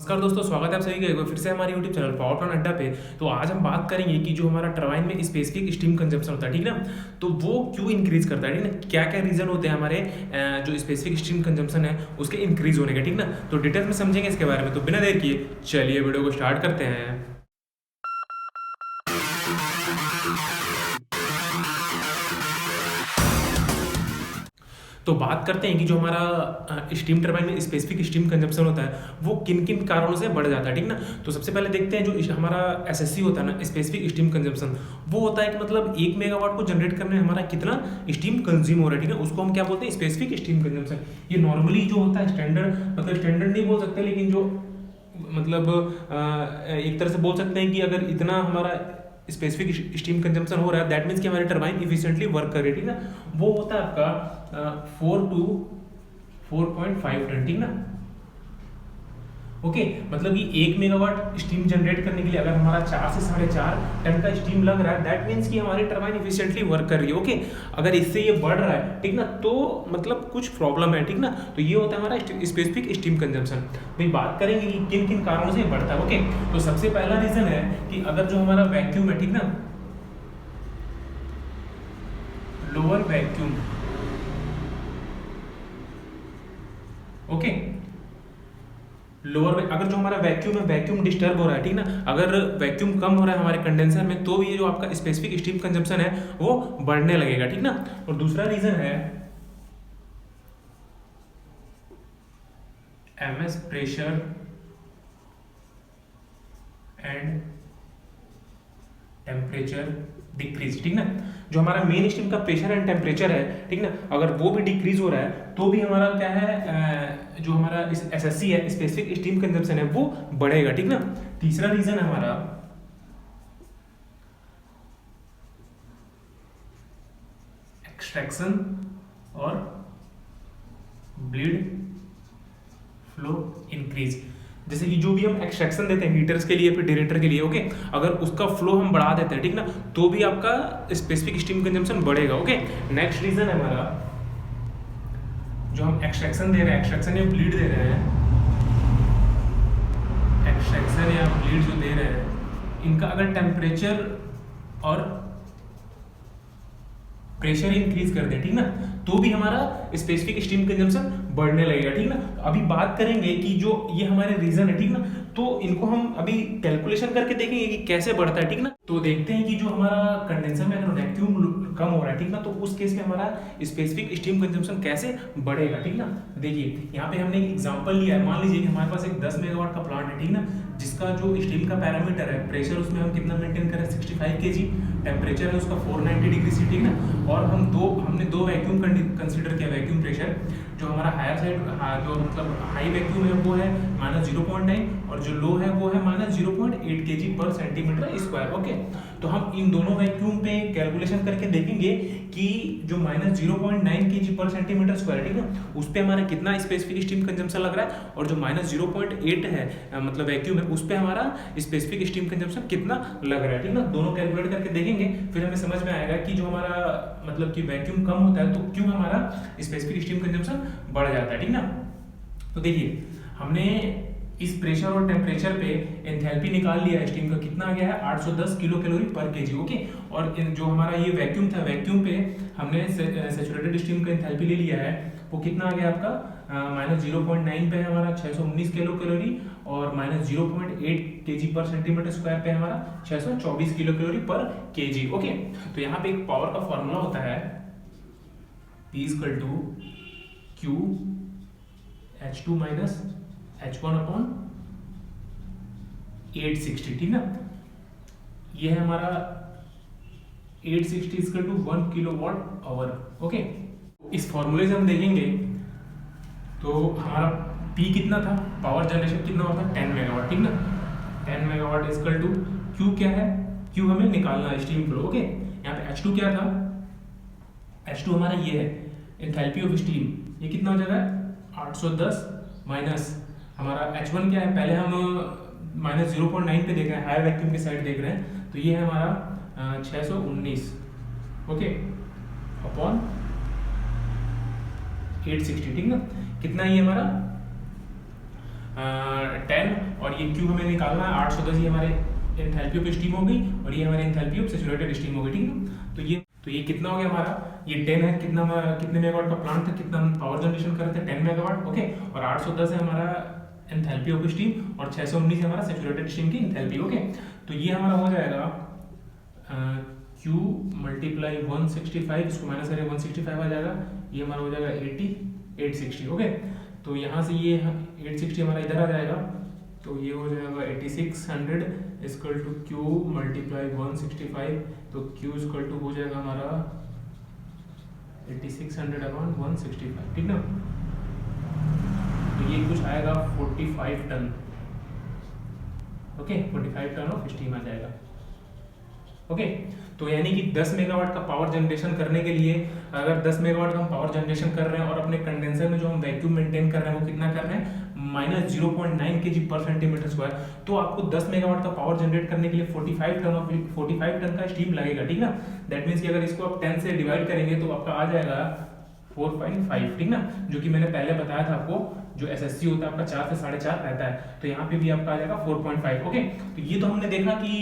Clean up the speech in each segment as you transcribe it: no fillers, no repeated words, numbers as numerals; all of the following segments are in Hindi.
नमस्कार दोस्तों, स्वागत है आप सभी का एक बार फिर से हमारे YouTube चैनल पावर प्लांट अड्डा पे। तो आज हम बात करेंगे कि जो हमारा टरबाइन में स्पेसिफिक स्टीम कंजम्पशन होता है, ठीक ना, तो वो क्यों इंक्रीज करता है, ठीक ना, क्या क्या रीजन होते हैं हमारे जो स्पेसिफिक स्टीम कंजम्पशन है उसके इंक्रीज होने का, ठीक ना। तो डिटेल्स में समझेंगे इसके बारे में। तो बिना देर किए चलिए वीडियो को स्टार्ट करते हैं। तो बात करते हैं कि जो हमारा स्टीम टरबाइन में स्पेसिफिक स्टीम कंजम्पशन होता है वो किन किन कारणों से बढ़ जाता है, ठीक ना। तो सबसे पहले देखते हैं जो हमारा एसएससी होता है ना, स्पेसिफिक स्टीम कंजम्पशन, वो होता है कि मतलब 1 मेगावाट को जनरेट करने में हमारा कितना स्टीम कंज्यूम हो रहा है, ठीक है, उसको हम क्या बोलते हैं, स्पेसिफिक स्टीम कंजम्पशन। ये नॉर्मली जो होता है स्टैंडर्ड, मतलब स्टैंडर्ड नहीं बोल सकते, लेकिन जो मतलब एक तरह से बोल सकते हैं कि अगर इतना हमारा स्पेसिफिक स्टीम कंजम्पशन हो रहा है, दैट मीन्स कि हमारी टरबाइन इफिशिएंटली वर्क कर रही है, ठीक ना। वो होता है आपका 4 to 4.5 टन, ठीक ना। ओके, मतलब कि 1 मेगावाट स्टीम जनरेट करने के लिए अगर हमारा 4 से 4.5 टन का स्टीम लग रहा है, दैट मीन्स कि हमारी टरबाइन इफिशिएंटली वर्क कर रही है। ओके, अगर इससे ये बढ़ रहा है, ठीक ना, तो मतलब कुछ प्रॉब्लम है, ठीक ना। तो ये होता है हमारा स्पेसिफिक स्टीम कंजम्पशन। भाई बात करेंगे कि किन किन कारणों से बढ़ता है। ओके, तो सबसे पहला रीजन है कि अगर जो हमारा वैक्यूम है, ठीक ना, लोअर वैक्यूम, ओके, लोअर, अगर जो हमारा वैक्यूम है, वैक्यूम डिस्टर्ब हो रहा है, ठीक ना, अगर वैक्यूम कम हो रहा है हमारे कंडेंसर में, तो भी ये जो आपका स्पेसिफिक स्टीम कंजम्पशन है वो बढ़ने लगेगा, ठीक ना। और दूसरा रीजन है MS pressure and temperature decrease, ठीक ना। जो हमारा मेन स्टीम का प्रेशर एंड टेम्परेचर है, ठीक ना, अगर वो भी डिक्रीज हो रहा है तो भी हमारा क्या है, जो हमारा एसएससी है, स्पेसिफिक स्टीम कंजम्पशन है, वो बढ़ेगा, ठीक ना। तीसरा रीजन है हमारा एक्सट्रैक्शन और ब्लीड फ्लो इंक्रीज। जैसे कि जो भी हम एक्सट्रैक्शन देते हैं हीटर्स के लिए, फिर डायरेक्टर के लिए, ओके, अगर उसका फ्लो हम बढ़ा देते हैं, ठीक ना, तो भी आपका स्पेसिफिक स्टीम कंजम्पशन बढ़ेगा। ओके, नेक्स्ट रीजन है हमारा जो हम एक्सट्रैक्शन दे रहे हैं, एक्सट्रैक्शन या ब्लीड दे रहे हैं, एक्सट्रैक्शन या ब्लीड जो दे रहे हैं, इनका अगर टेम्परेचर और प्रेशर इंक्रीज कर दे, ठीक ना, तो भी हमारा स्पेसिफिक स्टीम कंजम्पशन बढ़ने लगेगा, ठीक ना। अभी बात करेंगे कि जो ये हमारे रीजन है, ठीक ना, तो इनको हम अभी कैलकुलेशन करके देखेंगे कि कैसे बढ़ता है, ठीक ना। तो देखते हैं कि जो हमारा कंडेंसर में अगर वैक्यूम कम हो रहा है, ठीक ना, तो उस केस में हमारा स्पेसिफिक स्टीम कंजम्पशन कैसे बढ़ेगा, ठीक ना। देखिए यहाँ पे हमने एक एग्जांपल लिया है, मान लीजिए कि हमारे पास एक 10 मेगावाट का प्लांट है, ठीक ना, जिसका जो स्टीम का पैरामीटर है, प्रेशर उसमें हम कितना मेंटेन करें, 65 kg, टेम्परेचर है उसका 490 डिग्री सी, ठीक ना, और हमने दो वैक्यूम कंसीडर किया, वैक्यूम प्रेशर जो हमारा हायर साइड, जो मतलब हाई वैक्यूम है वो है -0.9 और जो लो है वो है -0.8 kg पर सेंटीमीटर स्क्वायर। ओके, तो हम इन दोनों वैक्यूम पे कैलकुलेशन करके देखेंगे कि जो -0.9 kg पर सेंटीमीटर स्क्वायर, ठीक ना, उस पे हमारा कितना स्पेसिफिक स्टीम कंजम्पशन लग रहा है, और जो -0.8 है मतलब वैक्यूम है, उस पे हमारा स्पेसिफिक स्टीम कंजम्पशन कितना लग रहा है, ठीक ना। दोनों कैलकुलेट करके देखेंगे, फिर हमें समझ में आएगा कि जो हमारा मतलब कि वैक्यूम कम होता है तो क्यों हमारा स्पेसिफिक स्टीम कंजम्पशन बढ़ जाता है, ठीक ना। तो देखिए हमने इस प्रेशर और टेम्परेचर पे एंथैल्पी निकाल लिया है, स्टीम का कितना आ गया है, 810 किलो कैलोरी पर केजी। ओके, और जो हमारा ये वैक्यूम था, वैक्यूम पे हमने सैचुरेटेड स्टीम का एंथैल्पी ले लिया है, वो कितना आ गया आपका, -0.9 पे है हमारा 619 किलो कैलोरी, और -0.8 kg पर सेंटीमीटर स्क्वायर पे हमारा 624 किलो कैलोरी पर केजी। ओके, तो यहाँ पे एक पावर का फॉर्मूला होता है P = Q H2 - H1 / 860, ठीक ना। ये है हमारा 860 = 1 किलोवाट आवर। ओके, इस फॉर्मूले से हम देखेंगे तो हमारा P कितना था, पावर जनरेशन कितना होता है, 10 मेगावाट, ठीक ना। 10 मेगावाट = Q क्या है, Q हमें निकालना है, स्टीम फ्लो। ओके, यहाँ पे H2 क्या था, H2 हमारा ये है एंथैल्पी ऑफ स्टीम, ये कितना हो जाएगा 810 माइनस हमारा H1 क्या है, पहले हम -0.9 पे देख रहे हैं, हायर वैक्यूम के साइड देख रहे हैं, तो ये है हमारा 619, ओके, अपॉन 860, ठीक ना। कितना ये हमारा 10, और ये Q हमें निकालना है 810, ये हमारे एंथैल्पी ऑफ स्टीम हो गई और ये हमारे एंथैल्पी ऑफ सैचुरेटेड स्टीम हो गई, ठीक है। तो ये कितना हो गया हमारा, ये 10 है, कितने मेगावाट का प्लांट था, कितना पावर जनरेशन कर रहे थे, 10 मेगावाट, ओके। और 810 है हमारा एंथैल्पी ऑफ स्टीम और 619 है हमारा सैचुरेटेड स्टीम की एंथैल्पी, ओके। तो ये हमारा हो जाएगा Q मल्टीप्लाई 165, इसको माइनस करें 165 आ जाएगा, ये हमारा हो जाएगा 860, ओके। तो यहाँ से ये 860 हमारा इधर आ जाएगा, तो ये हो जाएगा 8600 इक्वल टू Q मल्टीप्लाई 165, तो Q इक्वल टू हो जाएगा हमारा 8600 अपॉन 165, ठीक ना। तो ये कुछ आएगा 45 ton, okay, 45 ton of steam आ जाएगा, ओके। तो यानी कि 10 मेगावाट का पावर जनरेशन करने के लिए, अगर 10 मेगावाट का हम पावर जनरेशन कर रहे हैं और अपने कंडेंसर में जो हम वैक्यूम मेंटेन कर रहे हैं वो कितना कर रहे हैं, -0.9 kg पर सेंटीमीटर स्क्वायर, तो आपको 10 मेगावाट का पावर जनरेट करने के लिए 45 टन का स्टीम लगेगा, ठीक ना। दैट मीन्स कि अगर इसको आप 10 से डिवाइड करेंगे तो आपका आ जाएगा 4.5, ठीक ना, जो कि मैंने पहले बताया था आपको, जो एसएससी होता है आपका 4 से 4.5 रहता है, तो यहाँ पे भी आपका आ जाएगा 4.5, ओके। तो ये तो हमने देखा कि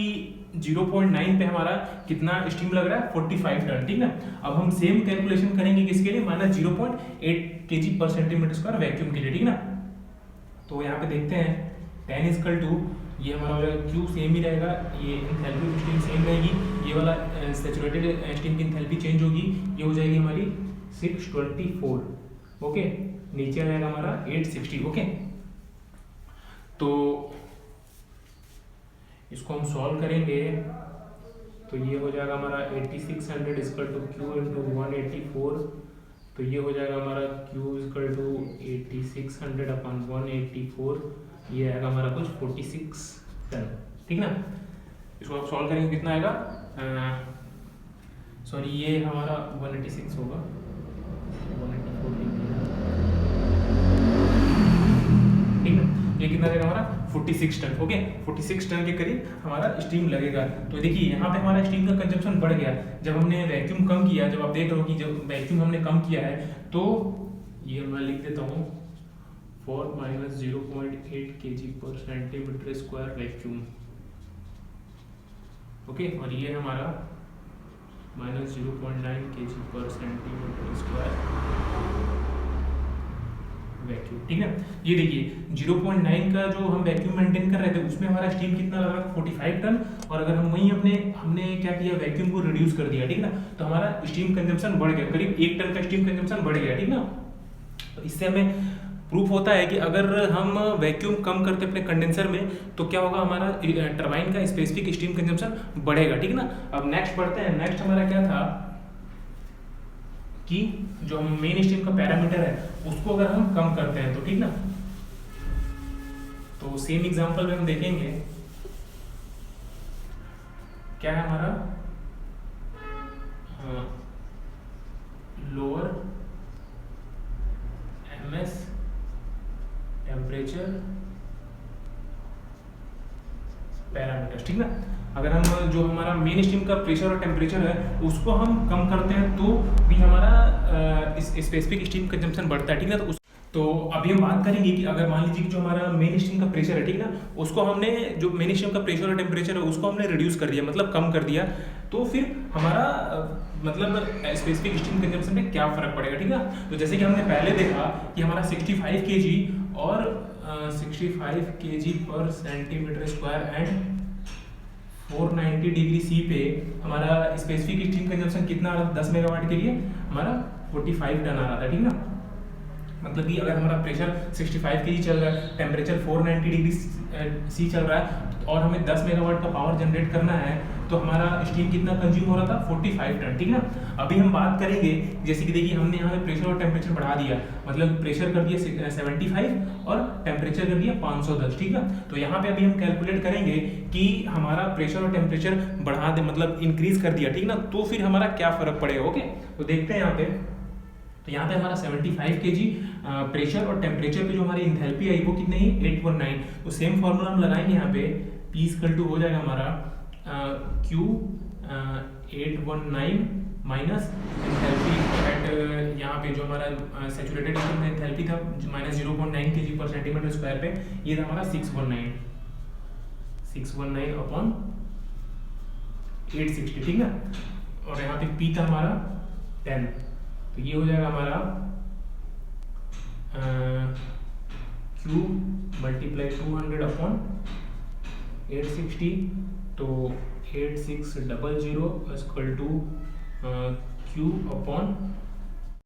0.9 पे हमारा कितना स्टीम लग रहा है, 45 टन, ठीक ना। अब हम सेम कैलकुलेशन करेंगे किसके लिए, -0.8 kg पर सेंटीमीटर स्क्वायर वैक्यूम के लिए, ठीक ना। तो यहाँ पे देखते हैं 10 इक्वल टू, ये हमारा हो जाएगा Q सेम ही रहेगा, ये एंथैल्पी ऑफ स्टीम सेम रहेगी, ये वाला सैचुरेटेड स्टीम की एंथैल्पी चेंज होगी, ये हो जाएगी हमारी 624, ओके। नीचे आ जाएगा हमारा 860, ओके। तो इसको हम सॉल्व करेंगे तो ये हो जाएगा हमारा 8600 इक्वल टू Q इंटू 184, तो ये हो जाएगा हमारा Q इक्वल टू 8600 अपॉन 184, ये आएगा हमारा कुछ 46 टन, ठीक ना। इसको आप सॉल्व करेंगे कितना आएगा, सॉरी ये हमारा 186 होगा, 184, ठीक ना। ये कितना देगा हमारा 46 टन, ओके। 46 टन के करीब हमारा स्टीम लगेगा। तो देखिए यहाँ पे हमारा स्टीम का कंजम्पशन बढ़ गया जब हमने वैक्यूम कम किया, जब आप देख रहे हो कि जब वैक्यूम हमने कम किया है, तो ये मैं लिख देता हूँ 4 - 0.8 kg पर सेंटीमीटर स्क्वायर वैक्यूम, ओके। और ये हमारा -0.9 kg पर सेंटीमीटर स्क्वायर वैक्यूम, ठीक है। ये देखिए 0.9 का जो हम वैक्यूम मेंटेन कर रहे थे उसमें हमारा स्टीम कितना लगा, 45 टन, और अगर हम वहीं हमने क्या किया, वैक्यूम को रिड्यूस कर दिया, ठीक ना, तो हमारा स्टीम कंजम्पशन बढ़ गया, करीब 1 टन का स्टीम कंजम्पशन बढ़ गया, ठीक ना। तो इससे हमें प्रूफ होता है कि अगर हम वैक्यूम कम करते अपने कंडेंसर में तो क्या होगा, हमारा टरबाइन का स्पेसिफिक स्टीम कंजम्पशन बढ़ेगा, ठीक ना। अब नेक्स्ट बढ़ते हैं, नेक्स्ट हमारा क्या था कि जो मेन स्टीम का पैरामीटर है उसको अगर हम कम करते हैं तो, ठीक ना। तो सेम एग्जांपल में हम देखेंगे क्या है हमारा, लोअर एमएस टेम्परेचर पैरामीटर, ठीक ना। अगर हम जो हमारा मेन स्टीम का प्रेशर और टेम्परेचर है उसको हम कम करते हैं तो भी हमारा स्पेसिफिक स्टीम कंजम्पशन बढ़ता है, ठीक ना। तो अभी हम बात करेंगे कि अगर मान लीजिए कि जो हमारा मेन स्टीम का प्रेशर है, ठीक ना, उसको हमने जो मेन स्टीम का प्रेशर और टेम्परेचर है उसको हमने रिड्यूस कर दिया, मतलब कम कर दिया, तो फिर हमारा मतलब स्पेसिफिक स्टीम कंजम्पशन में क्या फर्क पड़ेगा, ठीक है। तो जैसे कि हमने पहले देखा कि हमारा 65 kg और 65 kg पर centimetre square and 490 degree C पे हमारा स्पेसिफिक स्टीम कंजम्पशन कितना आ रहा था, 10 मेगावाट के लिए हमारा 45 टन आ रहा था, ठीक ना। मतलब कि अगर हमारा प्रेशर 65 kg चल रहा है, टेम्परेचर 490 डिग्री सी चल रहा है और हमें 10 मेगावाट का पावर जनरेट करना है, तो हमारा स्टीम कितना कंज्यूम हो रहा था, 45 टन, ठीक ना। अभी हम बात करेंगे, जैसे कि देखिए हमने यहाँ पे प्रेशर और टेम्परेचर बढ़ा दिया, मतलब प्रेशर कर दिया 75 और टेम्परेचर कर दिया 510, ठीक ना। तो यहाँ पे अभी हम कैलकुलेट करेंगे कि हमारा प्रेशर और टेम्परेचर बढ़ा दे, मतलब इंक्रीज कर दिया, ठीक ना, तो फिर हमारा क्या फर्क पड़ेगा, ओके। तो देखते हैं यहाँ पे, तो यहाँ पे हमारा 75 kg प्रेशर और टेम्परेचर पे जो हमारी इंथैल्पी आई वो कितनी है, 819। तो सेम फॉर्मूला हम लगाएंगे यहाँ पे, P इक्वल टू हो जाएगा हमारा Q 819 माइनस इंथैल्पी एट यहाँ पे जो हमारा सैचुरेटेड स्टीम का इंथैल्पी था -0.9 kg पर सेंटीमीटर स्क्वायर पे, ये था हमारा 619, 619 अपॉन 860, ठीक ना। और यहाँ पे पी था हमारा 10, तो ये हो जाएगा हमारा Q मल्टीप्लाई 200 अपॉन 860, तो 8600 इक्वल टू Q अपॉन,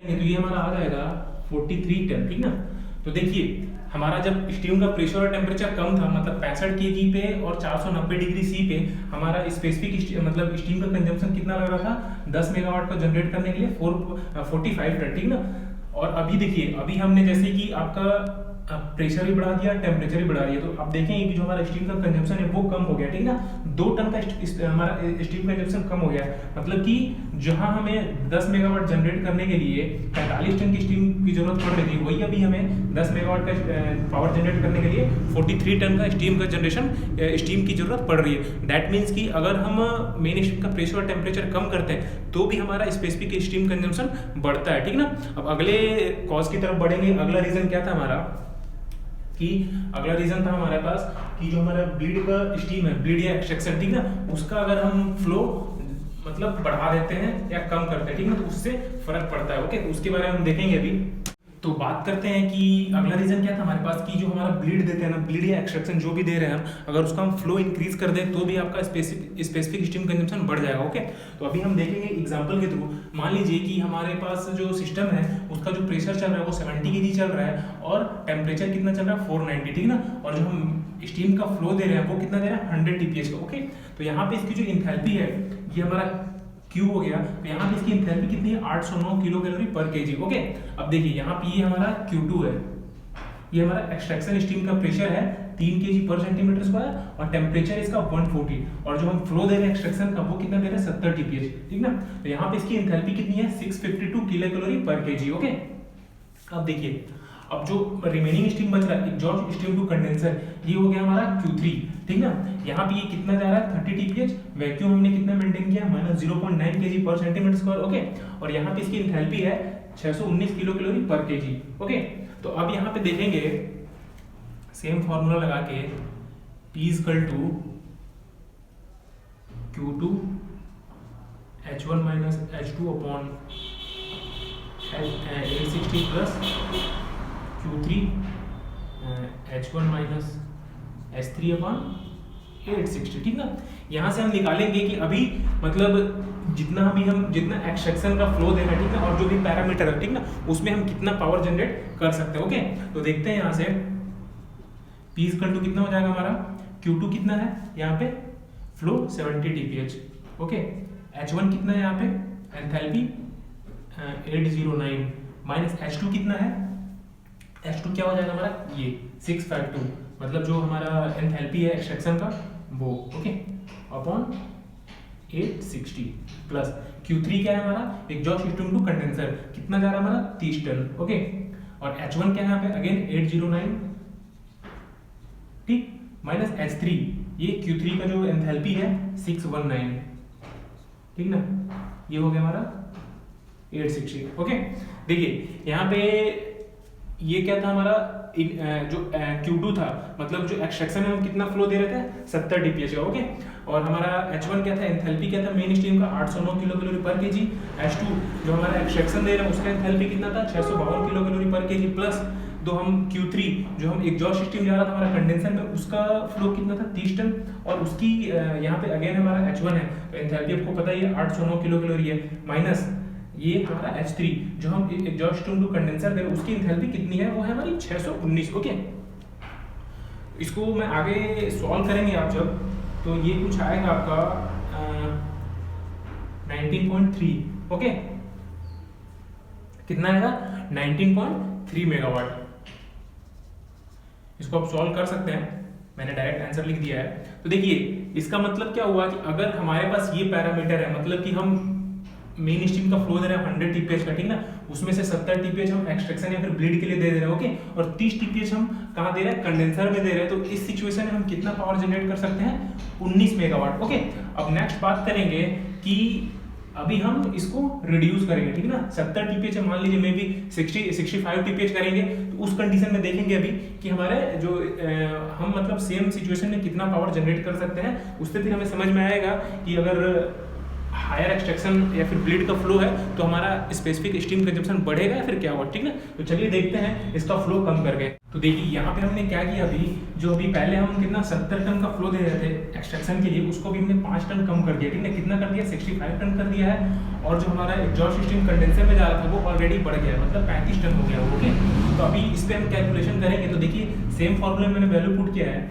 तो ये हमारा आ जाएगा 43 टन, ठीक ना। तो देखिए हमारा जब स्टीम का प्रेशर और टेम्परेचर कम था, मतलब 65 kg पे और 490 डिग्री सी पे, हमारा स्पेसिफिक मतलब स्टीम का कंजम्पशन कितना लग रहा था, 10 मेगावाट को जनरेट करने के लिए 45 टन, ठीक ना। और अभी देखिए, अभी हमने जैसे कि आपका प्रेशर भी बढ़ा दिया, टेम्परेचर भी बढ़ा दिया, तो आप देखेंगे कि जो हमारा स्टीम का कंजम्पशन है वो कम हो गया, ठीक ना। 2 टन का हमारा स्टीम कंजम्पशन कम हो गया, मतलब कि जहां हमें 10 मेगावाट जनरेट करने के लिए 45 टन की स्टीम की जरूरत पड़ रही थी, वही अभी हमें 10 मेगावाट का पावर जनरेट करने के लिए 43 टन का स्टीम का जनरेशन स्टीम की जरूरत पड़ रही है। दैट मीन्स कि अगर हम मेन स्टीम का प्रेशर और टेम्परेचर कम करते हैं तो भी हमारा स्पेसिफिक स्टीम कंजम्पशन बढ़ता है, ठीक ना। अब अगले कॉज की तरफ बढ़ेंगे। अगला रीजन क्या था हमारा, कि अगला रीजन था हमारे पास कि जो हमारा ब्लीड का स्टीम है, ब्लीड या एक्सट्रैक्शन, ठीक ना, उसका अगर हम फ्लो मतलब बढ़ा देते हैं या कम करते हैं, ठीक ना, तो उससे फर्क पड़ता है। ओके, उसके बारे में हम देखेंगे अभी। तो बात करते हैं कि अगला रीजन क्या था हमारे पास, कि जो हमारा ब्लीड देते हैं ना, ब्लीड या एक्सट्रैक्शन जो भी दे रहे हैं हम, अगर उसका हम फ्लो इंक्रीज कर दें तो भी आपका स्पेसिफिक स्टीम कंजम्पशन बढ़ जाएगा। ओके, तो अभी हम देखेंगे एग्जांपल के थ्रू। मान लीजिए कि हमारे पास जो सिस्टम है उसका जो प्रेशर चल रहा है वो 70 kg चल रहा है और टेम्परेचर कितना चल रहा है 490, ठीक ना, और जो हम स्टीम का फ्लो दे रहे हैं वो कितना दे रहा है 100 TPH का। ओके, तो यहाँ पे इसकी जो इंथैल्पी है ये हमारा Q हो गया, तो यहाँ पे इसकी एंथैल्पी कितनी है 809 किलो कैलोरी पर केजी। ओके, अब देखिए यहाँ पे ये हमारा Q2 है, ये हमारा एक्सट्रैक्शन स्टीम का प्रेशर है 3 kg पर सेंटीमीटर स्क्वायर और टेम्परेचर इसका 140, और जो हम फ्लो दे रहे हैं एक्सट्रैक्शन का वो कितना दे रहे हैं 70 TPH, ठीक ना। तो यहाँ पे इसकी एंथैल्पी कितनी है 652 किलो कैलोरी पर केजी। ओके, अब देखिए, अब जो रिमेनिंग स्टीम बच रहा है एग्जॉस्ट स्टीम टू कंडेंसर, ये हो गया हमारा Q3, ठीक ना। यहाँ पे ये कितना जा रहा है 30 TPH, वैक्यूम हमने कितना मेंटेन किया -0.9 kg पर सेंटीमीटर स्क्वायर। ओके, और यहाँ पे इसकी एंथैल्पी है 619 किलो कैलोरी पर केजी। ओके, तो अब यहाँ पे देखेंगे सेम फॉर्मूला लगा के P = Q2 H1 - H2 upon 860 plus Q3 H1 - H3 upon 860, ठीक ना। यहाँ से हम निकालेंगे कि अभी मतलब जितना एक्सट्रैक्शन का फ्लो दे रहा है, ठीक ना, और जो भी पैरामीटर है, ठीक ना, उसमें हम कितना पावर जनरेट कर सकते हैं। ओके, तो देखते हैं यहाँ से P = कितना हो जाएगा हमारा, Q2 कितना है यहाँ पे फ्लो 70 TPH। ओके, H1 कितना है यहाँ पे एंथैल्पी 809 माइनस H2 कितना है, H2 क्या हो जाएगा हमारा ये 652, मतलब जो हमारा एंथैल्पी है एक्सट्रैक्शन का वो। ओके, अपॉन 860 प्लस Q3 क्या है हमारा एग्जॉस्ट स्टीम टू कंडेंसर, कितना जा रहा है हमारा 30 टन। ओके, और H1 क्या है यहाँ पे अगेन 809, ठीक, माइनस H3, ये Q3 का जो एंथैल्पी है 619, ठीक ना, ये हो गया हमारा 860। ओके, देखिए यहाँ पे ये क्या था हमारा जो Q2 था, मतलब जो एक्सट्रैक्शन में हम कितना फ्लो दे रहे थे 70 TPH का। ओके, और हमारा H1 क्या था एंथैल्पी क्या था मेन स्टीम का 809 किलो कैलोरी पर केजी। H2 जो हमारा एक्सट्रैक्शन दे रहे हैं उसका एंथैल्पी कितना था 652 किलो कैलोरी पर केजी, प्लस तो हम Q3 जो हम एग्जॉस्ट स्टीम जा रहा था हमारा कंडेंसर में उसका फ्लो कितना था 30 टन, और उसकी यहाँ पे अगेन हमारा H1 है तो एंथैल्पी आपको पता ही है 809 किलो कैलोरी है, माइनस ये हमारा H3 जो हम एग्जॉस्ट स्टीम टू कंडेंसर दे रहे हैं उसकी एंथैल्पी कितनी है वो है हमारी 619। ओके, इसको मैं आगे सॉल्व करेंगे आप जब, तो ये कुछ आएगा आपका 19.3। ओके, कितना आएगा 19.3 मेगावाट। इसको आप सॉल्व कर सकते हैं, मैंने डायरेक्ट आंसर लिख दिया है। तो देखिए इसका मतलब क्या हुआ कि अगर हमारे पास ये पैरामीटर है, मतलब कि हम मेन स्टीम का फ्लो दे रहे हैं 100 TPH का, ठीक ना, उसमें से 70 TPH हम एक्सट्रैक्शन या फिर ब्लीड के लिए दे रहे हैं। ओके, और 30 TPH हम कहाँ दे रहे हैं कंडेंसर में दे रहे हैं, तो इस सिचुएशन में हम कितना पावर जनरेट कर सकते हैं 19 मेगावाट। ओके, अब नेक्स्ट बात करेंगे कि अभी हम इसको रिड्यूस करेंगे, ठीक है ना। 70 टीपीएच है, मान लीजिए मे बी 65 टीपीएच करेंगे, तो उस कंडीशन में देखेंगे अभी कि हमारे जो हम मतलब सेम सिचुएशन में कितना पावर जनरेट कर सकते हैं। उससे फिर हमें समझ में आएगा कि अगर हायर एक्सट्रैक्शन या फिर ब्लीड का फ्लो है तो हमारा स्पेसिफिक स्टीम कंजम्पशन बढ़ेगा या फिर क्या होगा, ठीक ना। तो चलिए देखते हैं इसका फ्लो कम करके। तो देखिए यहाँ पे हमने क्या किया, अभी पहले हम कितना 70 टन का फ्लो दे रहे थे एक्सट्रैक्शन के लिए, उसको भी हमने 5 टन कम कर दिया, ठीक है। कितना कर दिया, 65 टन कर दिया है। और जो हमारा एग्जॉस्ट स्टीम कंडेंसर में जा रहा था वो ऑलरेडी बढ़ गया, मतलब 35 टन हो गया, ओके। तो अभी इस पर हम कैलकुलेशन करेंगे। तो देखिए सेम फॉर्मूला मैंने वैल्यू पुट किया है,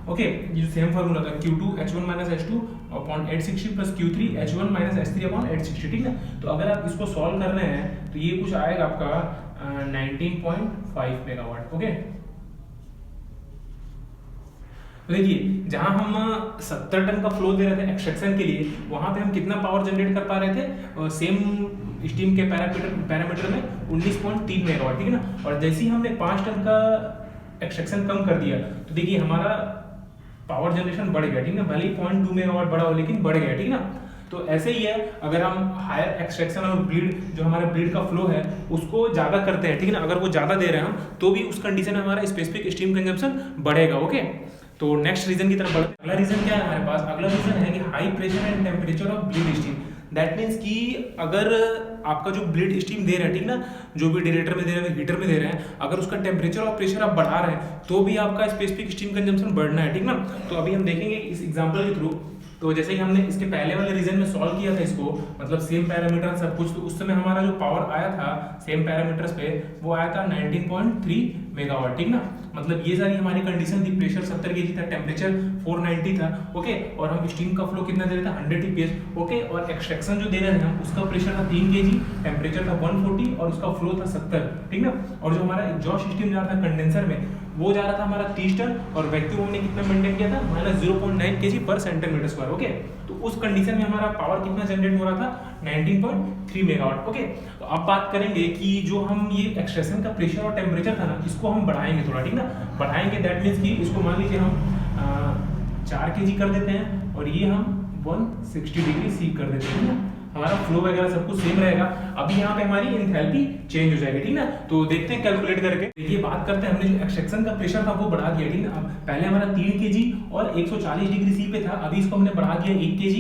ओके। ये जो सेम फार्मूला था Q2 H1 - H2 upon 860 plus Q3 H1 - H3 upon 860, ठीक है। तो अगर आप इसको सॉल्व कर रहे हैं तो ये कुछ आएगा आपका 19.5 मेगावाट, ओके। तो देखिए जहां हम 70 टन का फ्लो दे रहे थे एक्सट्रैक्शन के लिए, वहां पे हम कितना पावर जनरेट कर पा रहे थे सेम स्टीम के पैरामीटर में 19.3 मेगावाट, ठीक है ना। और जैसे ही हमने 5 टन का एक्सट्रैक्शन कम कर दिया तो देखिए हमारा पावर जनरेशन बढ़ गया, ठीक है। भले ही 0.2 मेगावाट बढ़ा हो लेकिन बढ़ गया, ठीक है ना। तो ऐसे ही है, अगर हम हायर एक्सट्रैक्शन और ब्लीड जो हमारा ब्लीड का फ्लो है उसको ज्यादा करते हैं, ठीक है ना, अगर वो ज्यादा दे रहे हैं हम, तो भी उस कंडीशन में हमारा स्पेसिफिक स्टीम कंजम्पशन बढ़ेगा, ओके। तो नेक्स्ट रीजन की तरफ बढ़ते हैं। अगला रीजन क्या है हमारे पास, अगला रीजन है कि high pressure and temperature of bleed steam. That means कि अगर आपका जो ब्लीड स्टीम दे रहा है, ठीक ना, जो भी डायरेक्टर में दे रहे हैं हीटर में दे रहे हैं, अगर उसका टेम्परेचर और प्रेशर आप बढ़ा रहे हैं तो भी आपका स्पेसिफिक स्टीम कंजम्पशन बढ़ना है, ठीक ना। तो अभी हम देखेंगे इस एग्जांपल के थ्रू। तो जैसे ही हमने इसके पहले वाले रीजन में सॉल्व किया था इसको, मतलब सेम पैरामीटर सब कुछ, तो उस समय हमारा जो पावर आया था सेम पैरामीटर्स पे वो आया था 19.3 मेगावाट, ठीक ना। मतलब ये सारी हमारी कंडीशन थी। प्रेशर 70 kg था, टेम्परेचर 490 था, ओके। और हम स्टीम का फ्लो कितना दे रहे थे 100 टीपीएच, ओके। और एक्सट्रैक्शन जो दे रहे थे हम, उसका प्रेशर था 3 kg, टेम्परेचर था 140 और उसका फ्लो था 70, ठीक ना। और जो हमारा एग्जॉस्ट स्टीम जा रहा था कंडेंसर में वो जा रहा था हमारा 30 टन और वैक्यूम हमने कितना मेंटेन किया था -0.9 kg पर सेंटीमीटर स्क्वायर, ओके। तो उस कंडीशन में हमारा पावर कितना जनरेट हो रहा था 19.3 मेगावाट, ओके। तो अब बात करेंगे कि जो हम ये एक्सट्रैक्शन का प्रेशर और टेम्परेचर था ना, इसको हम बढ़ाएंगे थोड़ा, ठीक ना। बढ़ाएंगे दैट मीन्स कि इसको मान लीजिए हम 4 kg कर देते हैं और ये हम 160 डिग्री सी कर देते हैं, ठीक ना। हमारा फ्लो वगैरह सब कुछ सेम रहेगा। अभी यहाँ पे हमारी एंथैल्पी चेंज हो जाएगी, ठीक ना। तो देखते हैं कैलकुलेट करके। देखिए बात करते हैं, हमने जो एक्सट्रैक्शन का प्रेशर था वो बढ़ा दिया, ठीक ना। पहले हमारा 3 kg और 140 डिग्री सी पे था, अभी इसको हमने बढ़ा दिया 1 kg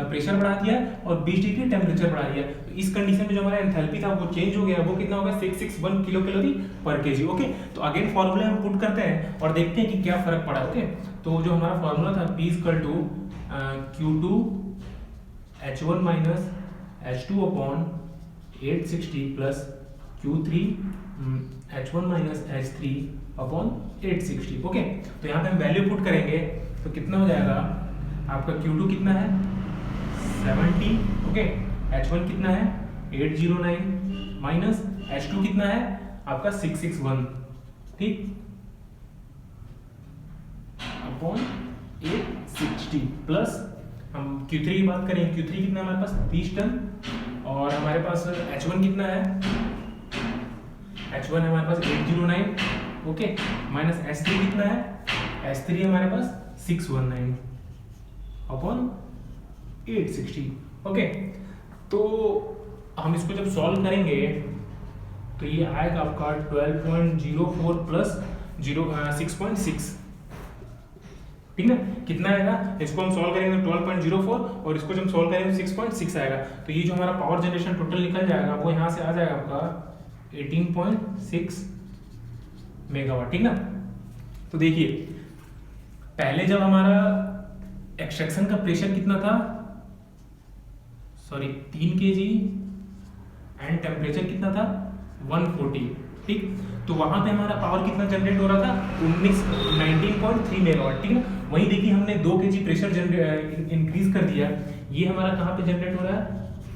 प्रेशर बढ़ा दिया और 20 डिग्री टेम्परेचर बढ़ा दिया। तो इस कंडीशन में जो हमारा एंथैल्पी था वो चेंज हो गया, वो कितना होगा 661 किलो कैलोरी पर kg, ओके। तो अगेन फॉर्मूले हम पुट करते हैं और देखते हैं कि क्या फर्क पड़ा, ओके। तो जो हमारा फॉर्मूला था P = Q2 H1 - H2 upon 860 plus Q3 H1 - H3 upon 860, okay. तो यहाँ पे हम वैल्यू पुट करेंगे तो कितना हो जाएगा आपका Q2 कितना है 70, ओके। H1 कितना है 809 माइनस H2 कितना है आपका 661, ठीक, अपॉन 860 प्लस हम Q3 की बात करें, Q3 कितना है हमारे पास 30 टन और हमारे पास H1 कितना है, H1 है हमारे पास 809, ओके, माइनस S3 कितना है, S3 हमारे पास 619 अपॉन 860, ओके। तो हम इसको जब सॉल्व करेंगे तो ये आएगा आपका 12.04 प्लस 6.6, ठीक ना। कितना आएगा, इसको हम सॉल्व करेंगे तो 12.04 और इसको जब हम सॉल्व करेंगे तो 6.6 आएगा। तो ये जो हमारा पावर जनरेशन टोटल निकल जाएगा वो यहाँ से आ जाएगा आपका 18.6 मेगावाट, ठीक ना। तो देखिए पहले जब हमारा एक्सट्रैक्शन का प्रेशर कितना था, सॉरी 3 kg एंड टेम्परेचर कितना था 140, ठीक। तो वहां पे हमारा पावर कितना जनरेट हो रहा था 19.3 मेगावाट, ठीक है। वहीं देखिए हमने 2 kg प्रेशर इंक्रीज कर दिया, ये हमारा कहाँ पे जनरेट हो रहा है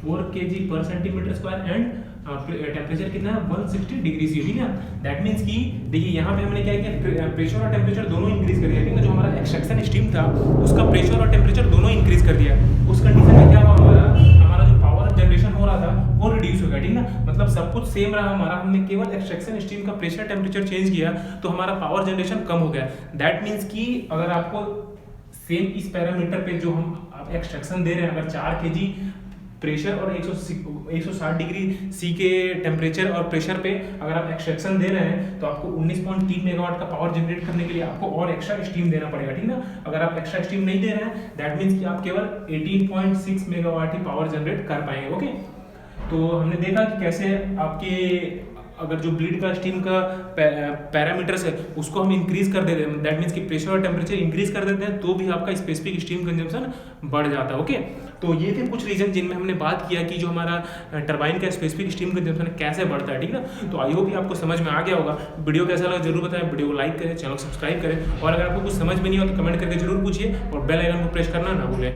4 kg पर सेंटीमीटर स्क्वायर एंड टेम्परेचर कितना है 160 डिग्री सी, ठीक है। दैट मीन्स कि देखिए यहाँ पे हमने क्या किया, प्रेशर और टेम्परेचर दोनों इंक्रीज कर दिया, ठीक है। जो हमारा एक्सट्रैक्शन स्टीम था उसका प्रेशर और टेम्परेचर दोनों इंक्रीज कर दिया। उस कंडीशन में क्या हुआ, हमारा जो पावर जनरेशन हो रहा था वो रिड्यूस हो गया, ठीक ना। मतलब सब कुछ सेम रहा हमारा, हमने केवल एक्सट्रैक्शन स्टीम का प्रेशर टेम्परेचर चेंज किया तो हमारा पावर जनरेशन कम हो गया। दैट मीन्स कि अगर आपको सेम इस पैरामीटर पे जो हम एक्सट्रैक्शन दे रहे हैं, अगर 4 kg प्रेशर और 160 डिग्री सी के टेम्परेचर और प्रेशर पे अगर आप एक्सट्रैक्शन दे रहे हैं तो आपको 19.3 मेगावाट का पावर जनरेट करने के लिए आपको और एक्स्ट्रा स्टीम देना पड़ेगा, ठीक ना। अगर आप एक्स्ट्रा स्टीम नहीं दे रहे हैं दैट मीन्स कि आप केवल 18.6 मेगावाट ही पावर जनरेट कर पाएंगे। ओके, तो हमने देखा कि कैसे आपके अगर जो ब्लीड का स्टीम का पैरामीटर्स है उसको हम इंक्रीज कर देते हैं, दैट मीन्स कि प्रेशर और टेम्परेचर इंक्रीज कर देते हैं तो भी आपका स्पेसिफिक स्टीम कंजम्पशन बढ़ जाता है। ओके, तो ये थे कुछ रीजन जिनमें हमने बात किया कि जो हमारा टरबाइन का स्पेसिफिक स्टीम कंजम्पशन कैसे बढ़ता है, ठीक ना। तो आई होप ये आपको समझ में आ गया होगा। वीडियो कैसा लगा जरूर बताएं, वीडियो को लाइक करें, चैनल को सब्सक्राइब करें और अगर आपको कुछ समझ में नहीं हो तो कमेंट करके जरूर पूछिए और बेल आइकन को प्रेस करना ना भूलें।